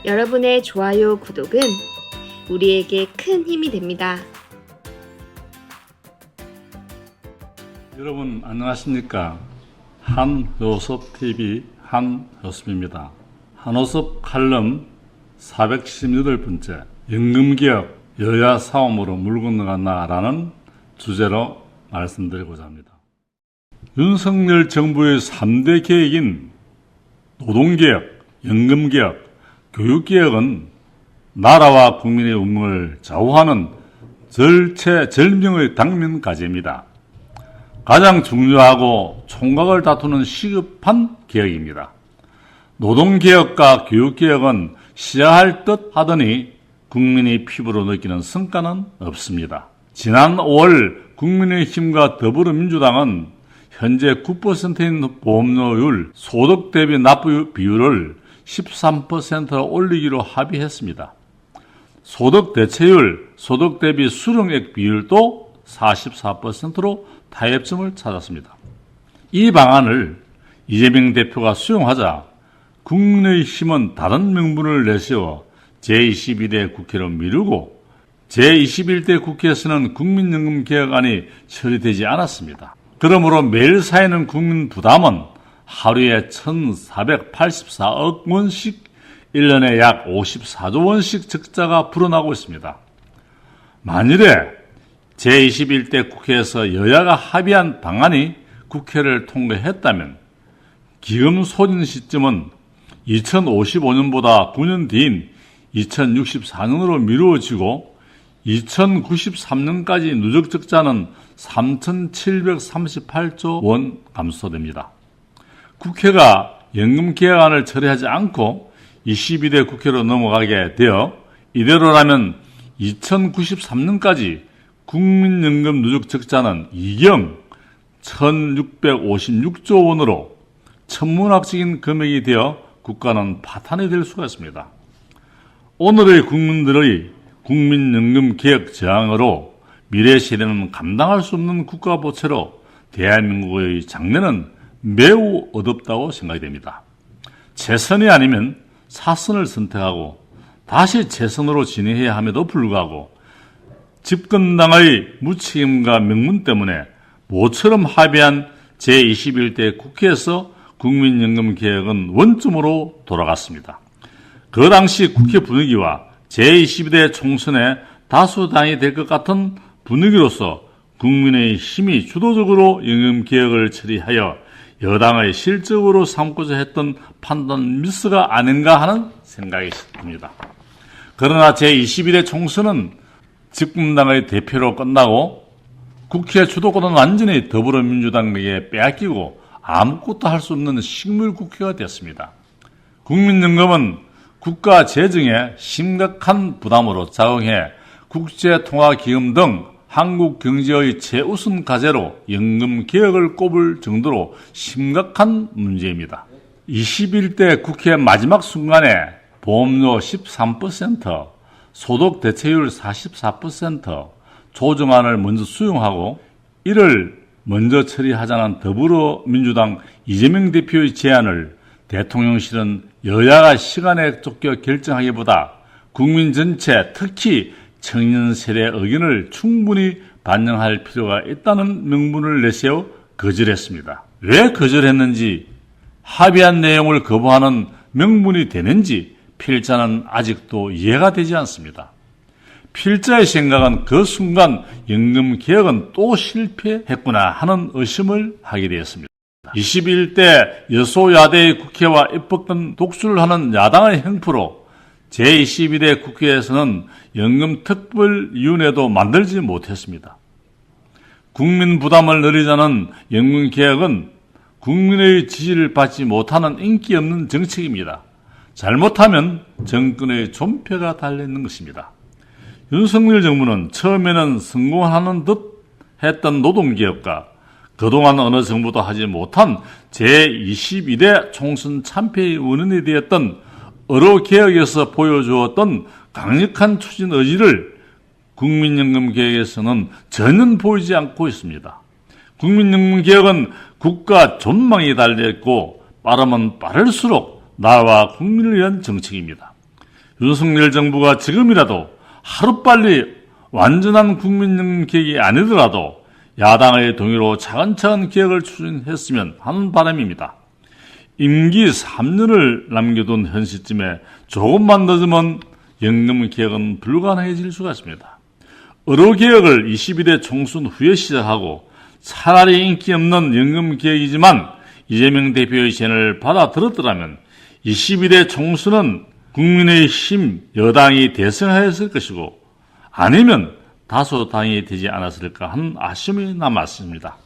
여러분의 좋아요, 구독은 우리에게 큰 힘이 됩니다. 여러분 안녕하십니까? 한효섭TV 한효섭입니다. 한효섭 칼럼 478번째 연금개혁 여야 싸움으로 물 건너간다라는 주제로 말씀드리고자 합니다. 윤석열 정부의 3대 계획인 노동개혁, 연금개혁, 교육개혁은 나라와 국민의 운명을 좌우하는 절체절명의 당면과제입니다. 가장 중요하고 총각을 다투는 시급한 개혁입니다. 노동개혁과 교육개혁은 시작할 듯 하더니 국민이 피부로 느끼는 성과는 없습니다. 지난 5월 국민의힘과 더불어민주당은 현재 9%인 보험료율, 소득 대비 납부 비율을 13%로 올리기로 합의했습니다. 소득 대체율, 소득 대비 수령액 비율도 44%로 타협점을 찾았습니다. 이 방안을 이재명 대표가 수용하자 국민의힘은 다른 명분을 내세워 제22대 국회로 미루고 제21대 국회에서는 국민연금 개혁안이 처리되지 않았습니다. 그러므로 매일 쌓이는 국민 부담은 하루에 1,484억 원씩 1년에 약 54조 원씩 적자가 불어나고 있습니다. 만일에 제21대 국회에서 여야가 합의한 방안이 국회를 통과했다면 기금 소진 시점은 2055년보다 9년 뒤인 2064년으로 미루어지고 2093년까지 누적 적자는 3,738조 원 감소됩니다. 국회가 연금개혁안을 처리하지 않고 22대 국회로 넘어가게 되어 이대로라면 2093년까지 국민연금 누적 적자는 이경 1,656조 원으로 천문학적인 금액이 되어 국가는 파탄이 될 수가 있습니다. 오늘의 국민들의 국민연금 개혁 저항으로 미래 세대는 감당할 수 없는 국가 보채로 대한민국의 장래는 매우 어둡다고 생각이 됩니다. 재선이 아니면 사선을 선택하고 다시 재선으로 진행해야 함에도 불구하고 집권당의 무책임과 명분 때문에 모처럼 합의한 제21대 국회에서 국민연금 개혁은 원점으로 돌아갔습니다. 그 당시 국회 분위기와 제22대 총선에 다수당이 될 것 같은 분위기로서 국민의 힘이 주도적으로 연금개혁을 처리하여 여당의 실적으로 삼고자 했던 판단 미스가 아닌가 하는 생각이 듭니다. 그러나 제22대 총선은 집권당의 대표로 끝나고 국회 주도권은 완전히 더불어민주당에게 빼앗기고 아무것도 할 수 없는 식물국회가 되었습니다. 국민연금은 국가 재정에 심각한 부담으로 작용해 국제통화기금 등 한국 경제의 최우선 과제로 연금 개혁을 꼽을 정도로 심각한 문제입니다. 21대 국회 마지막 순간에 보험료 13%, 소득 대체율 44% 조정안을 먼저 수용하고 이를 먼저 처리하자는 더불어민주당 이재명 대표의 제안을 대통령실은 여야가 시간에 쫓겨 결정하기보다 국민 전체 특히 청년 세대의 의견을 충분히 반영할 필요가 있다는 명분을 내세워 거절했습니다. 왜 거절했는지 합의한 내용을 거부하는 명분이 되는지 필자는 아직도 이해가 되지 않습니다. 필자의 생각은 그 순간 연금개혁은 또 실패했구나 하는 의심을 하게 되었습니다. 21대 여소야대의 국회와 입법권 독주를 하는 야당의 행포로 제22대 국회에서는 연금특별위원회도 만들지 못했습니다. 국민 부담을 늘리자는 연금개혁은 국민의 지지를 받지 못하는 인기 없는 정책입니다. 잘못하면 정권의 존폐가 달려있는 것입니다. 윤석열 정부는 처음에는 성공하는 듯 했던 노동개혁과 그동안 어느 정부도 하지 못한 제22대 총선 참패의 원인이 되었던 의료개혁에서 보여주었던 강력한 추진 의지를 국민연금 개혁에서는 전혀 보이지 않고 있습니다. 국민연금 개혁은 국가 전망이 달려있고 빠르면 빠를수록 나라와 국민을 위한 정책입니다. 윤석열 정부가 지금이라도 하루빨리 완전한 국민연금 개혁이 아니더라도 야당의 동의로 차근차근 개혁을 추진했으면 하는 바람입니다. 임기 3년을 남겨둔 현 시점에 조금만 늦으면 연금 개혁은 불가능해질 수가 있습니다. 의료개혁을 21대 총선 후에 시작하고 차라리 인기 없는 연금 개혁이지만 이재명 대표의 제안을 받아들였더라면 22대 총선은 국민의힘 여당이 대승하였을 것이고 아니면 다소당이 되지 않았을까 하는 아쉬움이 남았습니다.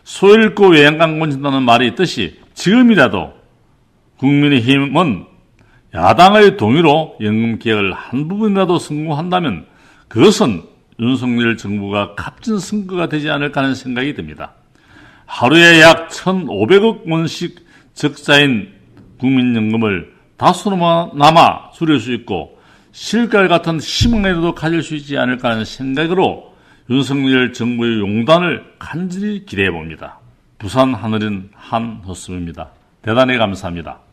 소 읽고 외양간 곤친다는 말이 있듯이 지금이라도 국민의힘은 야당의 동의로 연금 개혁을 한 부분이라도 성공한다면 그것은 윤석열 정부가 값진 선거가 되지 않을까 하는 생각이 듭니다. 하루에 약 1,500억 원씩 적자인 국민연금을 다소나마 줄일 수 있고 실갈 같은 희망이라도 가질 수 있지 않을까 하는 생각으로 윤석열 정부의 용단을 간절히 기대해 봅니다. 부산 하늘인 한호수입니다. 대단히 감사합니다.